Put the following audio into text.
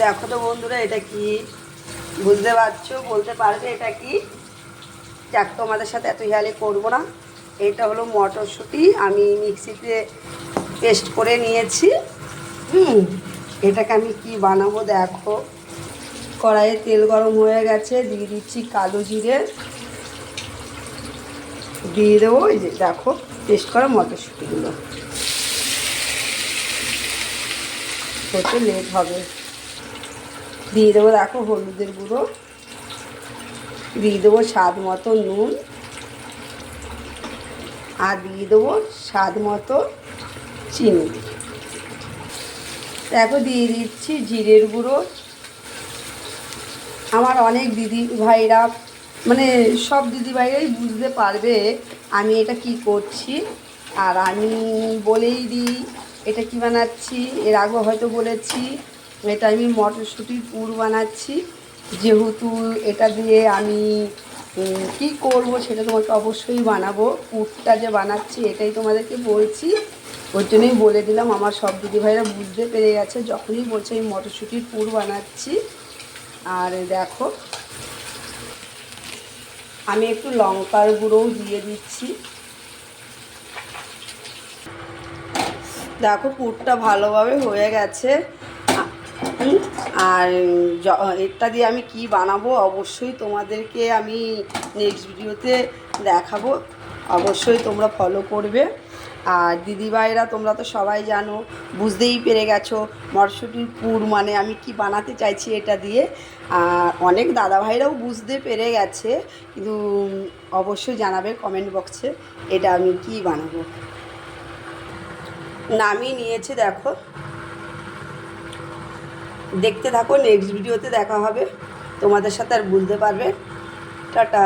দেখো তো বন্ধুরা, এটা কি বুঝতে পারছো? বলতে পারবে এটা কি? যাক, তোমাদের সাথে এত হেয়ালি করবো না। এটা হলো মটরশুঁটি, আমি মিক্সিতে পেস্ট করে নিয়েছি। এটাকে আমি কি বানাবো দেখো। কড়াইয়ে তেল গরম হয়ে গেছে, দিয়ে দিচ্ছি কালো জিরে, দিয়ে দেবো এই যে দেখো পেস্ট করা মটরশুঁটিগুলো। হতে লেট হবে। দিয়ে দেবো দেখো হলুদের গুঁড়ো, দিয়ে দেবো স্বাদ মতো নুন, আর দিয়ে দেবো স্বাদ মতো চিনি। দেখো দিয়ে দিচ্ছি জিরের গুঁড়ো। আমার অনেক দিদি ভাইরা, মানে সব দিদি ভাইরাই বুঝতে পারবে আমি এটা কি করছি। আর আমি বলেই দিই এটা কি বানাচ্ছি। এর আগেও হয়তো বলেছি, এটা আমি মটরশুঁটির পুর বানাচ্ছি। যেহেতু এটা দিয়ে আমি কি করব সেটা তোমাকে অবশ্যই বানাবো। পুরটা যে বানাচ্ছি এটাই তোমাদেরকে বলছি, ওই জন্যই বলে দিলাম। আমার সব দিদিভাইরা বুঝতে পেরে গেছে যখনই বলছে আমি মটরশুঁটির পুর বানাচ্ছি। আর দেখো আমি একটু লঙ্কার গুঁড়োও দিয়ে দিচ্ছি। দেখো পুরটা ভালোভাবে হয়ে গেছে। আর এটা দিয়ে আমি কি বানাবো অবশ্যই তোমাদেরকে আমি নেক্সট ভিডিওতে দেখাবো। অবশ্যই তোমরা ফলো করবে। আর দিদিভাইরা তোমরা তো সবাই জানো, বুঝতেই পেরে গেছো মটরশুঁটির পুর মানে আমি কি বানাতে চাইছি এটা দিয়ে। আর অনেক দাদাভাইরাও বুঝতে পেরে গেছে, কিন্তু অবশ্যই জানাবে কমেন্ট বক্সে এটা আমি কি বানাবো। নামিয়ে নিয়েছি দেখো। দেখতে থাকো, নেক্সট ভিডিওতে দেখা হবে তোমাদের সাথে, আর বুঝতে পারবে। টাটা।